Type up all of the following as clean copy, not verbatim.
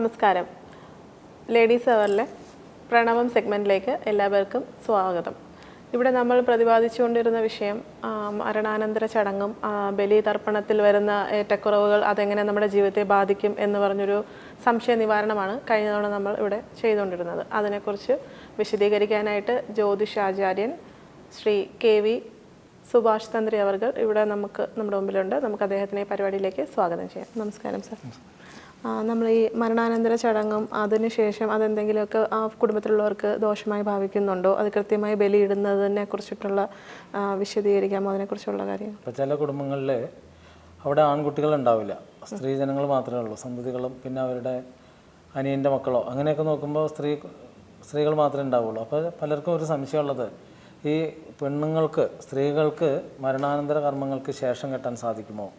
നമസ്കാരം. ലേഡീസ് അവറിലെ പ്രണവം സെഗ്മെൻറ്റിലേക്ക് എല്ലാവർക്കും സ്വാഗതം. ഇവിടെ നമ്മൾ പ്രതിപാദിച്ചുകൊണ്ടിരുന്ന വിഷയം മരണാനന്തര ചടങ്ങും ബലിതർപ്പണത്തിൽ വരുന്ന ഏറ്റക്കുറവുകൾ അതെങ്ങനെ നമ്മുടെ ജീവിതത്തെ ബാധിക്കും എന്ന് പറഞ്ഞൊരു സംശയ നിവാരണമാണ് കഴിഞ്ഞ തവണ നമ്മൾ ഇവിടെ ചെയ്തുകൊണ്ടിരുന്നത്. അതിനെക്കുറിച്ച് വിശദീകരിക്കാനായിട്ട് ജ്യോതിഷാചാര്യൻ ശ്രീ KV സുഭാഷ് തന്ത്രി അവർ ഇവിടെ നമ്മുടെ മുമ്പിലുണ്ട്. നമുക്ക് അദ്ദേഹത്തിനെ ഈ പരിപാടിയിലേക്ക് സ്വാഗതം ചെയ്യാം. നമസ്കാരം സർ. നമ്മൾ ഈ മരണാനന്തര ചടങ്ങും അതിനുശേഷം അതെന്തെങ്കിലുമൊക്കെ ആ കുടുംബത്തിലുള്ളവർക്ക് ദോഷമായി ഭാവിക്കുന്നുണ്ടോ, അത് കൃത്യമായി ബലിയിടുന്നതിനെ കുറിച്ചിട്ടുള്ള വിശദീകരിക്കാമോ, അതിനെക്കുറിച്ചുള്ള കാര്യം? ഇപ്പോൾ ചില കുടുംബങ്ങളിൽ അവിടെ ആൺകുട്ടികൾ ഉണ്ടാവില്ല, സ്ത്രീജനങ്ങൾ മാത്രമേ ഉള്ളൂ, സന്തതികളും പിന്നെ അവരുടെ അനിയൻ്റെ മക്കളോ അങ്ങനെയൊക്കെ നോക്കുമ്പോൾ സ്ത്രീകൾ മാത്രമേ ഉണ്ടാവുള്ളൂ. അപ്പോൾ പലർക്കും ഒരു സംശയമുള്ളത് ഈ പെണ്ണുങ്ങൾക്ക്, സ്ത്രീകൾക്ക് മരണാനന്തര കർമ്മങ്ങൾക്ക് ശേഷം കെട്ടാൻ സാധിക്കുമോ,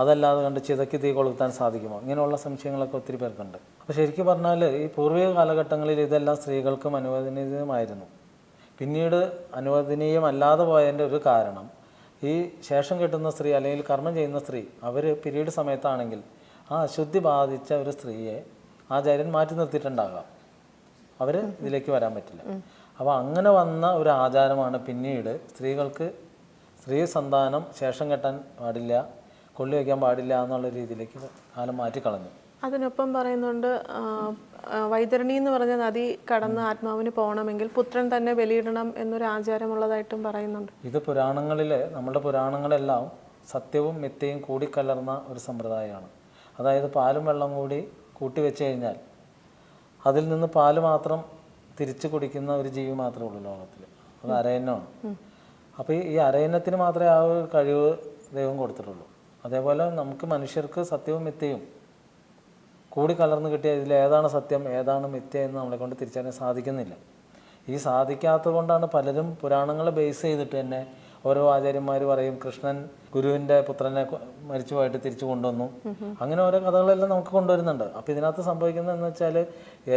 അതല്ലാതെ കണ്ട് ചിതയ്ക്ക് തീ കൊളുത്താൻ സാധിക്കുമോ, ഇങ്ങനെയുള്ള സംശയങ്ങളൊക്കെ ഒത്തിരി പേർക്കുണ്ട്. അപ്പോൾ ശരിക്കും പറഞ്ഞാൽ ഈ പൂർവിക കാലഘട്ടങ്ങളിൽ ഇതെല്ലാം സ്ത്രീകൾക്കും അനുവദനീയമായിരുന്നു. പിന്നീട് അനുവദനീയമല്ലാതെ പോയതിൻ്റെ ഒരു കാരണം ഈ ശേഷം കെട്ടുന്ന സ്ത്രീ അല്ലെങ്കിൽ കർമ്മം ചെയ്യുന്ന സ്ത്രീ അവർ പീരീഡ് സമയത്താണെങ്കിൽ ആ അശുദ്ധി ബാധിച്ച ഒരു സ്ത്രീയെ ആചാര്യൻ മാറ്റി നിർത്തിയിട്ടുണ്ടാകാം, അവർ ഇതിലേക്ക് വരാൻ പറ്റില്ല. അപ്പോൾ അങ്ങനെ വന്ന ഒരു ആചാരമാണ് പിന്നീട് സ്ത്രീകൾക്ക് സ്ത്രീ സന്താനം ശേഷം കെട്ടാൻ പാടില്ല, കൊള്ളി വയ്ക്കാൻ പാടില്ല എന്നുള്ള രീതിയിലേക്ക് കാലം മാറ്റിക്കളഞ്ഞു. അതിനൊപ്പം പറയുന്നുണ്ട് വൈതരണി എന്ന് പറഞ്ഞ നദി കടന്ന് ആത്മാവിന് പോകണമെങ്കിൽ പുത്രൻ തന്നെ ബലിയിടണം എന്നൊരു ആചാരമുള്ളതായിട്ടും പറയുന്നുണ്ട്. ഇത് പുരാണങ്ങളിൽ, നമ്മുടെ പുരാണങ്ങളെല്ലാം സത്യവും മിഥ്യയും കൂടിക്കലർന്ന ഒരു സമ്പ്രദായമാണ്. അതായത് പാലും വെള്ളം കൂടി കൂട്ടി വെച്ച് കഴിഞ്ഞാൽ അതിൽ നിന്ന് പാല് മാത്രം തിരിച്ചു കുടിക്കുന്ന ഒരു ജീവി മാത്രമേ ഉള്ളൂ ലോകത്തിൽ, അത് അരയന്നമാണ്. അപ്പോൾ ഈ അരയന്നത്തിന് മാത്രമേ ആ ഒരു കഴിവ് ദൈവം കൊടുത്തിട്ടുള്ളൂ. അതേപോലെ നമുക്ക് മനുഷ്യർക്ക് സത്യവും മിഥ്യയും കൂടി കലർന്ന് കിട്ടിയ ഇതിൽ ഏതാണ് സത്യം ഏതാണ് മിഥ്യ എന്ന് നമ്മളെ കൊണ്ട് തിരിച്ചറിയാൻ സാധിക്കുന്നില്ല. ഈ സാധിക്കാത്തത് കൊണ്ടാണ് പലരും പുരാണങ്ങളെ ബേസ് ചെയ്തിട്ട് തന്നെ ഓരോ ആചാര്യന്മാർ പറയും കൃഷ്ണൻ ഗുരുവിൻ്റെ പുത്രനെ മരിച്ചു പോയിട്ട് തിരിച്ചു കൊണ്ടുവന്നു, അങ്ങനെ ഓരോ കഥകളെല്ലാം നമുക്ക് കൊണ്ടുവരുന്നുണ്ട്. അപ്പോൾ ഇതിനകത്ത് സംഭവിക്കുന്നതെന്ന് വെച്ചാൽ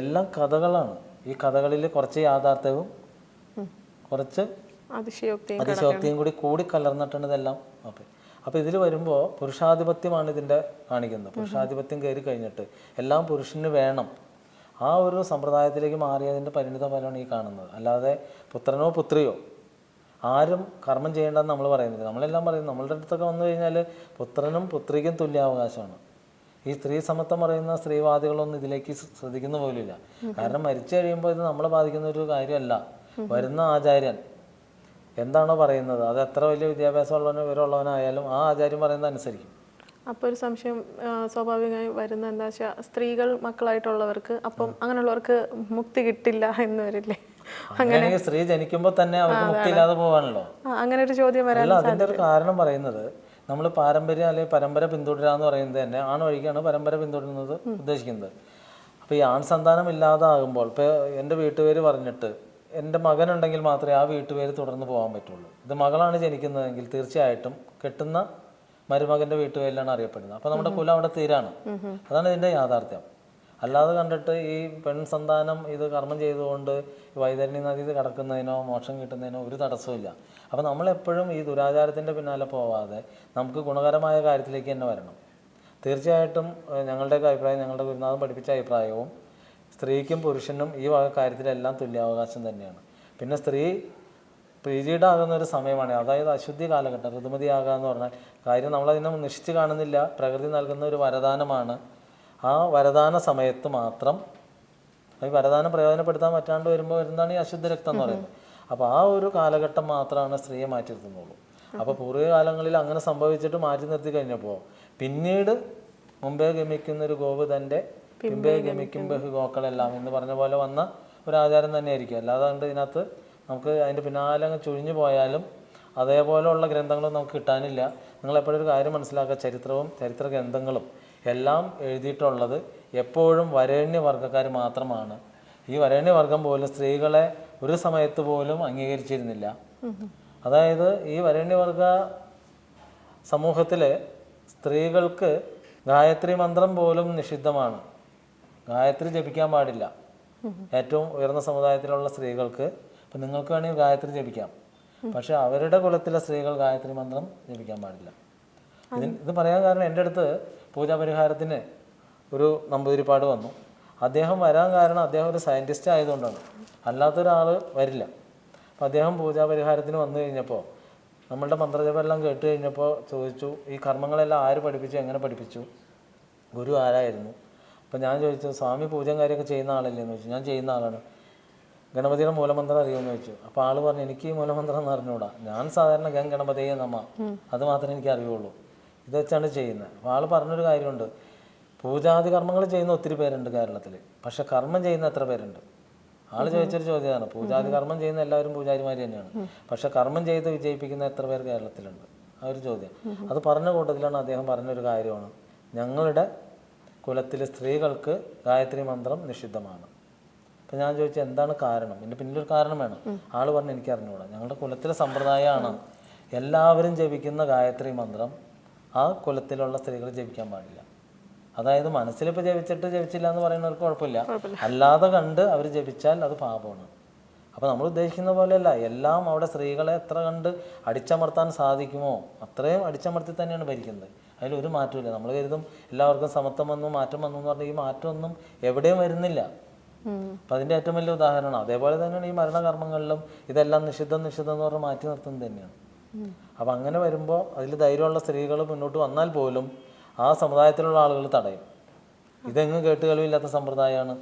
എല്ലാം കഥകളാണ്. ഈ കഥകളിൽ കുറച്ച് യാഥാർത്ഥ്യവും കുറച്ച് അതിശയോക്തിയും കൂടി കലർന്നിട്ടുണ്ട് ഇതെല്ലാം. അപ്പോൾ ഇതിൽ വരുമ്പോൾ പുരുഷാധിപത്യമാണ് ഇതിൻ്റെ കാണിക്കുന്നത്. പുരുഷാധിപത്യം കയറി കഴിഞ്ഞിട്ട് എല്ലാം പുരുഷന് വേണം, ആ ഒരു സമ്പ്രദായത്തിലേക്ക് മാറിയതിൻ്റെ പരിണിത ഫലമാണ് ഈ കാണുന്നത്. അല്ലാതെ പുത്രനോ പുത്രിയോ ആരും കർമ്മം ചെയ്യേണ്ടെന്ന് നമ്മൾ പറയുന്നില്ല. നമ്മളെല്ലാം പറയും, നമ്മളുടെ അടുത്തൊക്കെ വന്നു കഴിഞ്ഞാൽ പുത്രനും പുത്രിക്കും തുല്യാവകാശമാണ്. ഈ സ്ത്രീ സമത്വം പറയുന്ന സ്ത്രീവാദികളൊന്നും ഇതിലേക്ക് ശ്രദ്ധിക്കുന്ന പോലുമില്ല. കാരണം മരിച്ചു കഴിയുമ്പോൾ ഇത് നമ്മളെ ബാധിക്കുന്ന ഒരു കാര്യമല്ല. വരുന്ന ആചാര്യൻ എന്താണോ പറയുന്നത് അത് എത്ര വലിയ വിദ്യാഭ്യാസമുള്ളവനോ വിവരമുള്ളവനായാലും ആ ആചാര്യം പറയുന്നത് അനുസരിക്കും. അപ്പോൾ ഒരു സംശയം സ്വാഭാവികമായി വരുന്ന എന്താ വെച്ചാൽ സ്ത്രീകൾ മക്കളായിട്ടുള്ളവർക്ക് അപ്പം അങ്ങനെയുള്ളവർക്ക് മുക്തി കിട്ടില്ല എന്ന് വരില്ലേ? അങ്ങനെ സ്ത്രീ ജനിക്കുമ്പോൾ തന്നെ അവർക്ക് മുക്തി ഇല്ലാതെ പോകാണല്ലോ. അങ്ങനെ ഒരു ചോദ്യം വരാൻ അതിൻ്റെ ഒരു കാരണം പറയുന്നത് നമ്മൾ പാരമ്പര്യം അല്ലെങ്കിൽ പരമ്പര പിന്തുടരുക എന്ന് പറയുന്നത് തന്നെ ആണ് വഴിക്കാണ് പരമ്പര പിന്തുടരുന്നത് ഉദ്ദേശിക്കുന്നത്. അപ്പോൾ ഈ ആൺ സന്താനം ഇല്ലാതാകുമ്പോൾ ഇപ്പോൾ എൻ്റെ വീട്ടുപേര് പറഞ്ഞിട്ട് എൻ്റെ മകനുണ്ടെങ്കിൽ മാത്രമേ ആ വീട്ടുപേര് തുടർന്ന് പോകാൻ പറ്റുള്ളൂ. ഇത് മകളാണ് ജനിക്കുന്നതെങ്കിൽ തീർച്ചയായിട്ടും കെട്ടുന്ന മരുമകൻ്റെ വീട്ടുപേരിലാണ് അറിയപ്പെടുന്നത്. അപ്പോൾ നമ്മുടെ കുലം അവിടെ തീരാണ്. അതാണ് ഇതിൻ്റെ യാഥാർത്ഥ്യം. അല്ലാതെ കണ്ടിട്ട് ഈ പെൺ സന്താനം ഇത് കർമ്മം ചെയ്തുകൊണ്ട് വൈതരണി നദി കടക്കുന്നതിനോ മോക്ഷം കിട്ടുന്നതിനോ ഒരു തടസ്സമില്ല. അപ്പോൾ നമ്മളെപ്പോഴും ഈ ദുരാചാരത്തിൻ്റെ പിന്നാലെ പോവാതെ നമുക്ക് ഗുണകരമായ കാര്യത്തിലേക്ക് തന്നെ വരണം. തീർച്ചയായിട്ടും ഞങ്ങളുടെയൊക്കെ അഭിപ്രായം, ഞങ്ങളുടെ ഗുരുനാഥൻ പഠിപ്പിച്ച അഭിപ്രായവും സ്ത്രീക്കും പുരുഷനും ഈ വക കാര്യത്തിലെല്ലാം തുല്യാവകാശം തന്നെയാണ്. പിന്നെ സ്ത്രീ പീരീഡ് ആകുന്ന ഒരു സമയമാണ്, അതായത് അശുദ്ധി കാലഘട്ടം, ഋതുമതിയാകുക എന്ന് പറഞ്ഞാൽ കാര്യം നമ്മളതിനെ നിശ്ചിച്ച് കാണുന്നില്ല. പ്രകൃതി നൽകുന്ന ഒരു വരദാനമാണ്. ആ വരദാന സമയത്ത് മാത്രം ഈ വരദാനം പ്രയോജനപ്പെടുത്താൻ പറ്റാണ്ട് വരുമ്പോൾ വരുന്നതാണ് ഈ അശുദ്ധ രക്തം എന്ന് പറയുന്നത്. അപ്പോൾ ആ ഒരു കാലഘട്ടം മാത്രമാണ് സ്ത്രീയെ മാറ്റി നിർത്തുന്നുള്ളൂ. അപ്പോൾ പൂർവിക കാലങ്ങളിൽ അങ്ങനെ സംഭവിച്ചിട്ട് മാറ്റി നിർത്തി കഴിഞ്ഞപ്പോൾ പിന്നീട് മുമ്പേ ഗമിക്കുന്നൊരു ഗോവ് തൻ്റെ പിമ്പേ ഗമിക്കും ബഹുഗോക്കളെല്ലാം എന്ന് പറഞ്ഞ പോലെ വന്ന ഒരു ആചാരം തന്നെയായിരിക്കും. അല്ലാതെ കണ്ട് ഇതിനകത്ത് നമുക്ക് അതിൻ്റെ പിന്നാലെ അങ്ങ് ചുഴിഞ്ഞു പോയാലും അതേപോലെയുള്ള ഗ്രന്ഥങ്ങളും നമുക്ക് കിട്ടാനില്ല. നിങ്ങളെപ്പോഴും ഒരു കാര്യം മനസ്സിലാക്കുക, ചരിത്രവും ചരിത്ര ഗ്രന്ഥങ്ങളും എല്ലാം എഴുതിയിട്ടുള്ളത് എപ്പോഴും വരേണ്യവർഗ്ഗക്കാർ മാത്രമാണ്. ഈ വരേണ്യവർഗം പോലും സ്ത്രീകളെ ഒരു സമയത്ത് പോലും അംഗീകരിച്ചിരുന്നില്ല. അതായത് ഈ വരേണ്യവർഗ സമൂഹത്തിൽ സ്ത്രീകൾക്ക് ഗായത്രി മന്ത്രം പോലും നിഷിദ്ധമാണ്. ഗായത്രി ജപിക്കാൻ പാടില്ല. ഏറ്റവും ഉയർന്ന സമുദായത്തിലുള്ള സ്ത്രീകൾക്ക് ഇപ്പം നിങ്ങൾക്ക് വേണമെങ്കിൽ ഗായത്രി ജപിക്കാം, പക്ഷെ അവരുടെ കുലത്തിലെ സ്ത്രീകൾ ഗായത്രി മന്ത്രം ജപിക്കാൻ പാടില്ല. ഇത് പറയാൻ കാരണം എൻ്റെ അടുത്ത് പൂജാപരിഹാരത്തിന് ഒരു നമ്പൂതിരിപ്പാട് വന്നു. അദ്ദേഹം വരാൻ കാരണം അദ്ദേഹം ഒരു സയൻറ്റിസ്റ്റ് ആയതുകൊണ്ടാണ്, അല്ലാത്തൊരാൾ വരില്ല. അപ്പോൾ അദ്ദേഹം പൂജാപരിഹാരത്തിന് വന്നു കഴിഞ്ഞപ്പോൾ നമ്മളുടെ മന്ത്രജപം എല്ലാം കേട്ട് കഴിഞ്ഞപ്പോൾ ചോദിച്ചു, ഈ കർമ്മങ്ങളെല്ലാം ആര് പഠിപ്പിച്ചു, എങ്ങനെ പഠിപ്പിച്ചു, ഗുരു ആരായിരുന്നു? അപ്പോൾ ഞാൻ ചോദിച്ചു, സ്വാമി പൂജയും കാര്യമൊക്കെ ചെയ്യുന്ന ആളല്ലേ എന്ന് ചോദിച്ചു. ഞാൻ ചെയ്യുന്ന ആളാണ്. ഗണപതിയുടെ മൂലമന്ത്രം അറിയുമെന്ന് ചോദിച്ചു. അപ്പോൾ ആൾ പറഞ്ഞു, എനിക്ക് ഈ മൂലമന്ത്രം എന്ന് അറിഞ്ഞുകൂടാ, ഞാൻ സാധാരണ ഗണപതിയെ നമ അത് മാത്രമേ എനിക്ക് അറിയുള്ളൂ, ഇത് വെച്ചാണ് ചെയ്യുന്നത്. അപ്പോൾ ആൾ പറഞ്ഞൊരു കാര്യമുണ്ട്, പൂജാതി കർമ്മങ്ങൾ ചെയ്യുന്ന ഒത്തിരി പേരുണ്ട് കേരളത്തിൽ, പക്ഷെ കർമ്മം ചെയ്യുന്ന എത്ര പേരുണ്ട്? ആൾ ചോദിച്ചൊരു ചോദ്യമാണ്. പൂജാതി കർമ്മം ചെയ്യുന്ന എല്ലാവരും പൂജാരിമാർ തന്നെയാണ്, പക്ഷെ കർമ്മം ചെയ്ത് വിജയിപ്പിക്കുന്ന എത്ര പേർ കേരളത്തിലുണ്ട്? ആ ഒരു ചോദ്യം. അത് പറഞ്ഞ കൂട്ടത്തിലാണ് അദ്ദേഹം പറഞ്ഞൊരു കാര്യമാണ്, ഞങ്ങളുടെ കുലത്തിലെ സ്ത്രീകൾക്ക് ഗായത്രി മന്ത്രം നിഷിദ്ധമാണ്. അപ്പം ഞാൻ ചോദിച്ചു, എന്താണ് കാരണം? ഇതിൻ്റെ പിന്നിലൊരു കാരണം വേണം. ആൾ പറഞ്ഞു, എനിക്ക് അറിഞ്ഞുകൂടാ, ഞങ്ങളുടെ കുലത്തിലെ സമ്പ്രദായമാണ് എല്ലാവരും ജപിക്കുന്ന ഗായത്രി മന്ത്രം ആ കുലത്തിലുള്ള സ്ത്രീകൾ ജപിക്കാൻ പാടില്ല. അതായത് മനസ്സിലിപ്പോൾ ജപിച്ചില്ല എന്ന് പറയുന്നവർക്ക് കുഴപ്പമില്ല, അല്ലാതെ കണ്ട് അവർ ജപിച്ചാൽ അത് പാപമാണ്. അപ്പോൾ നമ്മൾ ഉദ്ദേശിക്കുന്ന പോലെയല്ല, എല്ലാം അവിടെ സ്ത്രീകളെ എത്ര കണ്ട് അടിച്ചമർത്താൻ സാധിക്കുമോ അത്രയും അടിച്ചമർത്തി തന്നെയാണ് ഭരിക്കുന്നത്. അതിലൊരു മാറ്റമില്ല. നമ്മൾ കരുതും എല്ലാവർക്കും സമത്വം വന്നു, മാറ്റം വന്നു എന്ന് പറഞ്ഞാൽ ഈ മാറ്റമൊന്നും എവിടെയും വരുന്നില്ല. അപ്പം അതിൻ്റെ ഏറ്റവും വലിയ ഉദാഹരണമാണ്. അതേപോലെ തന്നെയാണ് ഈ മരണകർമ്മങ്ങളിലും ഇതെല്ലാം നിഷിദ്ധം എന്ന് പറഞ്ഞാൽ മാറ്റി നിർത്തുന്നത് തന്നെയാണ്. അപ്പം അങ്ങനെ വരുമ്പോൾ അതിൽ ധൈര്യമുള്ള സ്ത്രീകൾ മുന്നോട്ട് വന്നാൽ പോലും ആ സമുദായത്തിലുള്ള ആളുകൾ തടയും. ഇതെങ്ങും കേട്ടുകേൾവിയില്ലാത്ത സമ്പ്രദായമാണ്,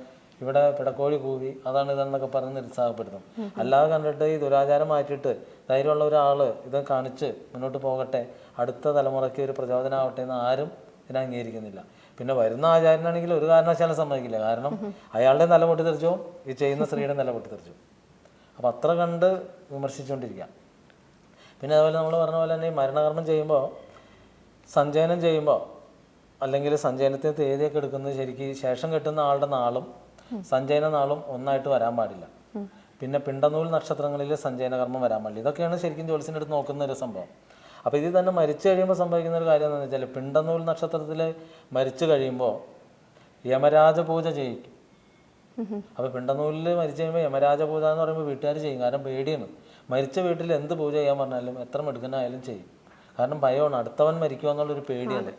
ഇവിടെ പിടക്കോഴി കൂവി അതാണ് ഇതെന്നൊക്കെ പറഞ്ഞ് നിരുത്സാഹപ്പെടുത്തും. അല്ലാതെ കണ്ടിട്ട് ഈ ദുരാചാരം മാറ്റിയിട്ട് ധൈര്യമുള്ള ഒരാൾ ഇത് കാണിച്ച് മുന്നോട്ട് പോകട്ടെ, അടുത്ത തലമുറയ്ക്ക് ഒരു പ്രചോദനമാവട്ടെ എന്ന് ആരും ഇതിനെ അംഗീകരിക്കുന്നില്ല. പിന്നെ വരുന്ന ആചാര്യനാണെങ്കിൽ ഒരു കാരണവശാലും സമ്മതിക്കില്ല, കാരണം അയാളുടെ നില പൊട്ടിത്തെറിച്ചോ ഈ ചെയ്യുന്ന സ്ത്രീയുടെ നില പൊട്ടിത്തെറിച്ചു. അപ്പം അത്ര കണ്ട് വിമർശിച്ചുകൊണ്ടിരിക്കുക. പിന്നെ അതുപോലെ നമ്മൾ പറഞ്ഞ പോലെ തന്നെ ഈ മരണകർമ്മം ചെയ്യുമ്പോൾ സഞ്ചയനം ചെയ്യുമ്പോൾ അല്ലെങ്കിൽ സഞ്ചയനത്തിന് തീയതിയൊക്കെ എടുക്കുന്നത് ശരിക്കും ശേഷം കെട്ടുന്ന ആളുടെ നാളും സഞ്ചയന നാളും ഒന്നായിട്ട് വരാൻ പാടില്ല. പിന്നെ പിണ്ടനൂൽ നക്ഷത്രങ്ങളിൽ സഞ്ചയന കർമ്മം വരാൻ പാടില്ല. ഇതൊക്കെയാണ് ശരിക്കും ജ്യോത്സ്യൻ്റെ അടുത്ത് നോക്കുന്ന ഒരു സംഭവം. അപ്പോൾ ഇത് തന്നെ മരിച്ചു കഴിയുമ്പോൾ സംഭവിക്കുന്ന ഒരു കാര്യം എന്താണെന്ന് വെച്ചാൽ, പിണ്ടനൂൽ നക്ഷത്രത്തിൽ മരിച്ചു കഴിയുമ്പോൾ യമരാജ പൂജ ചെയ്യിക്കും. അപ്പോൾ പിണ്ടനൂലിൽ മരിച്ചു കഴിയുമ്പോൾ യമരാജ പൂജ എന്ന് പറയുമ്പോൾ വീട്ടുകാർ ചെയ്യും, കാരണം പേടിയാണ്. മരിച്ച വീട്ടിൽ എന്ത് പൂജ ചെയ്യാൻ പറഞ്ഞാലും എത്ര മെടുക്കനായാലും ചെയ്യും, കാരണം ഭയമാണ്, അടുത്തവൻ മരിക്കുക എന്നുള്ളൊരു പേടിയാണ്.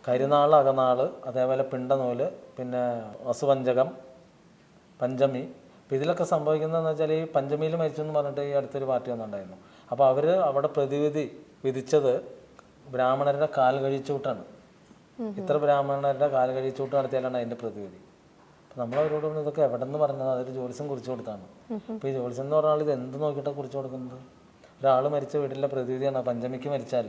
കരിനാൾ, അകനാള്, അതേപോലെ പിണ്ടനൂല്, പിന്നെ വസുപഞ്ചകം, പഞ്ചമി. അപ്പോൾ ഇതിലൊക്കെ സംഭവിക്കുന്നതെന്ന് വെച്ചാൽ ഈ പഞ്ചമിയിൽ മരിച്ചു എന്ന് പറഞ്ഞിട്ട് ഈ അടുത്തൊരു പാർട്ടി വന്നിട്ടുണ്ടായിരുന്നു. അപ്പോൾ അവർ അവിടെ പ്രതിവിധി വിധിച്ചത് ബ്രാഹ്മണരുടെ കാൽ കഴിച്ചൂട്ടാണ്. ഇത്ര ബ്രാഹ്മണരുടെ കാൽ കഴിച്ചൂട്ട് നടത്തിയാലാണ് അതിൻ്റെ പ്രതിവിധി. അപ്പോൾ നമ്മളവരോട് പറഞ്ഞു, ഇതൊക്കെ എവിടെ നിന്ന് പറഞ്ഞത്? അതൊരു ജ്യോത്സ്യം കുറിച്ച് കൊടുത്താണ്. അപ്പോൾ ഈ ജ്യോത്സ്യം എന്ന് പറഞ്ഞാൽ ഇത് എന്ത് നോക്കിയിട്ടാണ് കുറിച്ച് കൊടുക്കുന്നത്? ഒരാൾ മരിച്ച വീട്ടിലെ പ്രതിവിധിയാണ് പഞ്ചമിക്ക് മരിച്ചാൽ.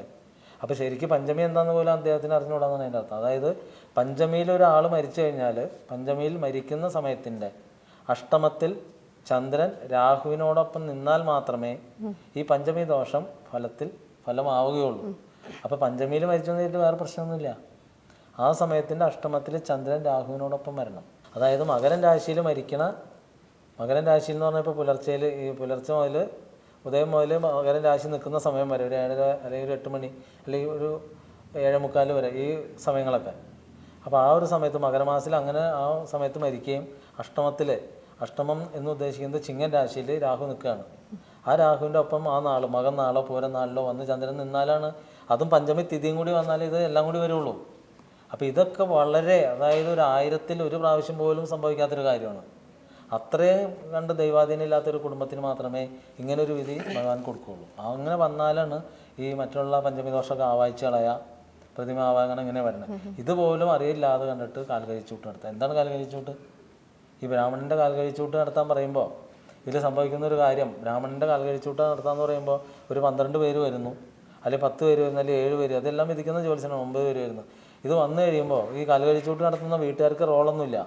അപ്പോൾ ശരിക്കും പഞ്ചമി എന്താണെന്ന് പോലും അദ്ദേഹത്തിന് അറിഞ്ഞുകൂടാന്നാണ് അതിൻ്റെ അർത്ഥം. അതായത് പഞ്ചമിയിൽ ഒരാൾ മരിച്ചു കഴിഞ്ഞാൽ പഞ്ചമിയിൽ മരിക്കുന്ന സമയത്തിൻ്റെ അഷ്ടമത്തിൽ ചന്ദ്രൻ രാഹുവിനോടൊപ്പം നിന്നാൽ മാത്രമേ ഈ പഞ്ചമി ദോഷം ഫലമാവുകയുള്ളൂ. അപ്പോൾ പഞ്ചമിയിൽ മരിച്ചു കഴിഞ്ഞിട്ട് വേറെ പ്രശ്നമൊന്നുമില്ല. ആ സമയത്തിൻ്റെ അഷ്ടമത്തിൽ ചന്ദ്രൻ രാഹുവിനോടൊപ്പം വരണം. അതായത് മകരൻ രാശിയിൽ മകരൻ രാശിയിൽ എന്ന് പറഞ്ഞാൽ ഇപ്പോൾ പുലർച്ചെ മുതൽ ഉദയം മുതൽ മകരൻ രാശി നിൽക്കുന്ന സമയം വരെ, ഒരു 7:30 അല്ലെങ്കിൽ ഒരു 8 മണി അല്ലെങ്കിൽ ഒരു 7:45 വരെ, ഈ സമയങ്ങളൊക്കെ. അപ്പോൾ ആ ഒരു സമയത്ത് മകരമാസത്തിൽ അങ്ങനെ ആ സമയത്ത് മരിക്കുകയും അഷ്ടമം എന്ന് ഉദ്ദേശിക്കുന്നത് ചിങ്ങൻ രാശിയിൽ രാഹു നിൽക്കുകയാണ്. ആ രാഹുവിൻ്റെ ഒപ്പം ആ നാള് മകൻ നാളോ പൂരം നാളിലോ വന്ന് ചന്ദ്രൻ നിന്നാലാണ്, അതും പഞ്ചമി തിഥിയും കൂടി വന്നാലേ ഇത് എല്ലാം കൂടി വരുള്ളൂ. അപ്പോൾ ഇതൊക്കെ വളരെ, അതായത് ഒരു 1000-ൽ 1 പ്രാവശ്യം പോലും സംഭവിക്കാത്തൊരു കാര്യമാണ്. അത്രയും കണ്ട് ദൈവാധീനം ഇല്ലാത്തൊരു കുടുംബത്തിന് മാത്രമേ ഇങ്ങനൊരു വിധി ഭഗവാൻ കൊടുക്കുകയുള്ളൂ. അങ്ങനെ വന്നാലാണ് ഈ മറ്റുള്ള പഞ്ചമി ദോഷമൊക്കെ ആവാഹിച്ച് കളയുക, പ്രതിമ ആവാഹനം ഇങ്ങനെ വരണം. ഇതുപോലും അറിയില്ലാതെ കണ്ടിട്ട് കാൽകഴിച്ചൂട്ട് നടത്തുക. എന്താണ് കാൽകഴിച്ചൂട്ട്? ഈ ബ്രാഹ്മണൻ്റെ കാൽകഴിച്ചൂട്ട് നടത്താൻ പറയുമ്പോൾ ഇതിൽ സംഭവിക്കുന്ന ഒരു കാര്യം, ബ്രാഹ്മണൻ്റെ കാൽകഴിച്ചൂട്ട് നടത്താമെന്ന് പറയുമ്പോൾ ഒരു 12 പേര് വരുന്നു, അല്ലെങ്കിൽ 10 പേര് വരുന്നു, അല്ലെങ്കിൽ 7 പേര്, അതെല്ലാം വിധിക്കുന്ന ജ്യോത്സ്യനാണ്. 9 പേര് വരുന്നു. ഇത് വന്നു കഴിയുമ്പോൾ ഈ കാൽകഴിച്ചൂട്ട് നടത്തുന്ന വീട്ടുകാർക്ക് റോളൊന്നുമില്ല.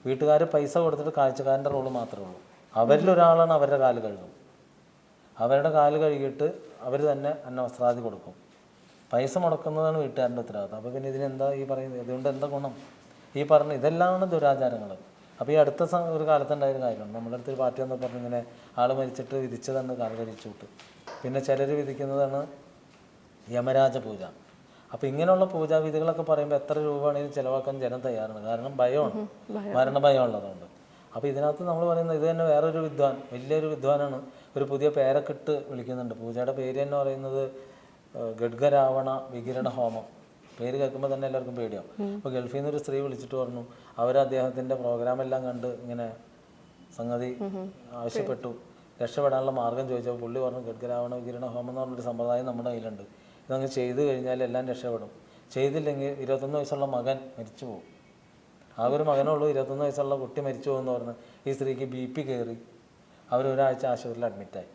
വീട്ടുകാർ പൈസ കൊടുത്തിട്ട് കാഴ്ചക്കാരൻ്റെ റോള് മാത്രമേ ഉള്ളൂ. അവരിലൊരാളാണ് അവരുടെ കാല് കഴുകും. അവരുടെ കാല് കഴുകിയിട്ട് അവർ തന്നെ അന്നവസ്ത്രാദി കൊടുക്കും. പൈസ മുടക്കുന്നതാണ് വീട്ടുകാരുടെ ഉത്തരവാദിത്തം. അപ്പോൾ പിന്നെ ഇതിനെന്താ ഈ പറയുന്നത്? ഇതുകൊണ്ട് എന്താ ഗുണം? ഈ പറഞ്ഞ ഇതെല്ലാമാണ് ദുരാചാരങ്ങൾ. അപ്പോൾ ഈ അടുത്ത ഒരു കാലത്തുണ്ടായൊരു കാര്യമാണ്, നമ്മുടെ അടുത്തൊരു പാർട്ടി എന്ന് പറഞ്ഞ് ഇങ്ങനെ ആൾ മരിച്ചിട്ട് വിധിച്ചതാണ് കാൽ കഴിച്ചൂട്ട്. പിന്നെ ചിലർ വിധിക്കുന്നതാണ് യമരാജ പൂജ. അപ്പോൾ ഇങ്ങനെയുള്ള പൂജാവിധികളൊക്കെ പറയുമ്പോൾ എത്ര രൂപ ആണെങ്കിലും ചിലവാക്കാൻ ജനം തയ്യാറാണ്, കാരണം ഭയമാണ്, മരണഭയം ഉള്ളതുകൊണ്ട്. അപ്പോൾ ഇതിനകത്ത് നമ്മൾ പറയുന്നത് ഇത് തന്നെ വേറൊരു വിദ്വാൻ, വലിയൊരു വിദ്വാനാണ്, ഒരു പുതിയ പേരൊക്കെ ഇട്ട് വിളിക്കുന്നുണ്ട്. പൂജയുടെ പേര് തന്നെ പറയുന്നത് ഗഡ്ഗരാവണ വികിരണ ഹോമം. പേര് കേൾക്കുമ്പോൾ തന്നെ എല്ലാവർക്കും പേടിയാവും. അപ്പോൾ ഗൾഫിൽ നിന്ന് ഒരു സ്ത്രീ വിളിച്ചിട്ട് പറഞ്ഞു, അവർ അദ്ദേഹത്തിൻ്റെ പ്രോഗ്രാമെല്ലാം കണ്ട് ഇങ്ങനെ സംഗതി ആവശ്യപ്പെട്ടു, രക്ഷപ്പെടാനുള്ള മാർഗം ചോദിച്ചപ്പോൾ പുള്ളി പറഞ്ഞു ഗഡ്ഗരാവണ വികിരണ ഹോമം എന്ന് പറഞ്ഞൊരു സമ്പ്രദായം നമ്മുടെ കയ്യിലുണ്ട്, ഇതങ്ങ് ചെയ്ത് കഴിഞ്ഞാൽ എല്ലാം രക്ഷപ്പെടും. ചെയ്തില്ലെങ്കിൽ 21 വയസ്സുള്ള മകൻ മരിച്ചു പോകും. ആകെ ഒരു മകനേ ഉള്ളൂ, 21 വയസ്സുള്ള കുട്ടി മരിച്ചു പോകുമെന്ന് പറഞ്ഞ് ഈ സ്ത്രീക്ക് BP കയറി അവർ ഒരാഴ്ച ആശുപത്രിയിൽ അഡ്മിറ്റായി.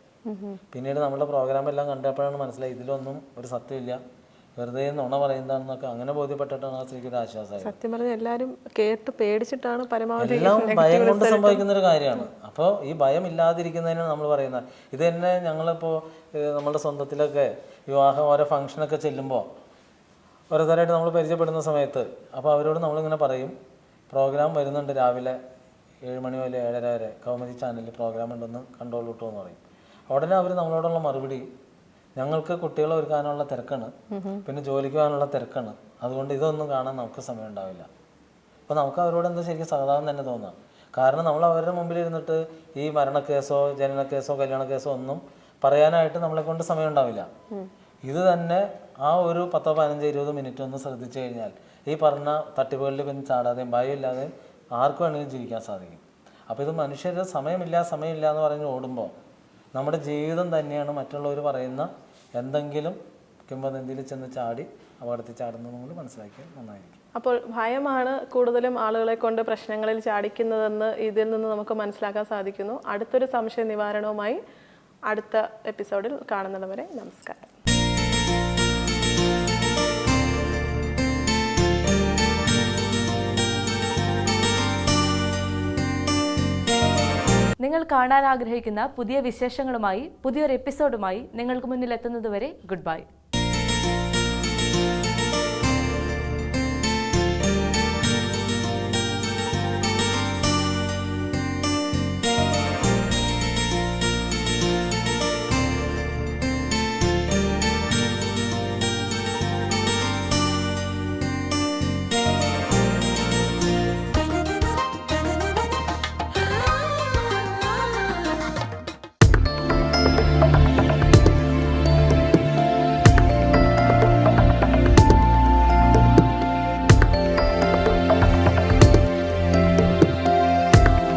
പിന്നീട് നമ്മുടെ പ്രോഗ്രാമെല്ലാം കണ്ടപ്പോഴാണ് മനസ്സിലായി ഇതിലൊന്നും ഒരു സത്യമില്ല, വെറുതെ നുണ പറയുന്നതാണെന്നൊക്കെ അങ്ങനെ ബോധ്യപ്പെട്ടിട്ടാണ് ആ സ്ത്രീക്ക് ഒരു ആശ്വാസമായി. സത്യം പറഞ്ഞാൽ എല്ലാവരും കേട്ട് പേടിച്ചിട്ടാണ് പരമാവധി എല്ലാം ഭയം കൊണ്ട് സംഭവിക്കുന്ന ഒരു കാര്യമാണ്. അപ്പോൾ ഈ ഭയം ഇല്ലാതിരിക്കുന്നതിനാണ് നമ്മൾ പറയുന്നത്. ഇത് തന്നെ ഞങ്ങളിപ്പോൾ നമ്മുടെ സ്വന്തത്തിലൊക്കെ വിവാഹം ഓരോ ഫംഗ്ഷനൊക്കെ ചെല്ലുമ്പോൾ ഓരോരുത്തരായിട്ട് നമ്മൾ പരിചയപ്പെടുന്ന സമയത്ത് അപ്പോൾ അവരോട് നമ്മളിങ്ങനെ പറയും, പ്രോഗ്രാം വരുന്നുണ്ട് രാവിലെ 7 മണി മുതൽ 7:30 വരെ കൗമുദി ചാനലിൽ പ്രോഗ്രാം ഉണ്ടെന്ന് കണ്ടോളൂ കേട്ടോ എന്ന് പറയും. ഉടനെ അവർ നമ്മളോടുള്ള മറുപടി, ഞങ്ങൾക്ക് കുട്ടികളെ ഒരുക്കാനുള്ള തിരക്കാണ്, പിന്നെ ജോലിക്ക് പോകാനുള്ള തിരക്കാണ്, അതുകൊണ്ട് ഇതൊന്നും കാണാൻ നമുക്ക് സമയം ഉണ്ടാവില്ല. അപ്പോൾ നമുക്ക് അവരോട് എന്താ ശരിക്കും സഹതാപം തന്നെ തോന്നാം. കാരണം നമ്മൾ അവരുടെ മുമ്പിൽ ഇരുന്നിട്ട് ഈ മരണക്കേസോ ജനനക്കേസോ കല്യാണ കേസോ ഒന്നും പറയാനായിട്ട് നമ്മളെ കൊണ്ട് സമയം ഉണ്ടാവില്ല. ഇത് തന്നെ ആ ഒരു 10, 15, 20 മിനിറ്റ് ഒന്ന് ശ്രദ്ധിച്ചു കഴിഞ്ഞാൽ ഈ പറഞ്ഞ തട്ടിപ്പുകളിൽ പിന്നെ ചാടാതെയും ഭയമില്ലാതെയും ആർക്കും വേണമെങ്കിലും ജീവിക്കാൻ സാധിക്കും. അപ്പോൾ ഇത് മനുഷ്യർ സമയമില്ല എന്ന് പറഞ്ഞ് ഓടുമ്പോൾ നമ്മുടെ ജീവിതം തന്നെയാണ് മറ്റുള്ളവർ പറയുന്ന എന്തെങ്കിലും കിംവദന്തിയിൽ ചെന്ന് ചാടി അപകടത്തിൽ ചാടുന്നത് നമ്മൾ മനസ്സിലാക്കിയാൽ നന്നായിരിക്കും. അപ്പോൾ ഭയമാണ് കൂടുതലും ആളുകളെ കൊണ്ട് പ്രശ്നങ്ങളിൽ ചാടിക്കുന്നതെന്ന് ഇതിൽ നിന്ന് നമുക്ക് മനസ്സിലാക്കാൻ സാധിക്കുന്നു. അടുത്തൊരു സംശയ നിവാരണവുമായി അടുത്ത എപ്പിസോഡിൽ കാണുന്നതുവരെ നമസ്കാരം. നിങ്ങൾ കാണാൻ ആഗ്രഹിക്കുന്ന പുതിയ വിശേഷങ്ങളുമായി പുതിയൊരു എപ്പിസോഡുമായി നിങ്ങൾക്ക് മുന്നിൽ എത്തുന്നതുവരെ ഗുഡ് ബൈ.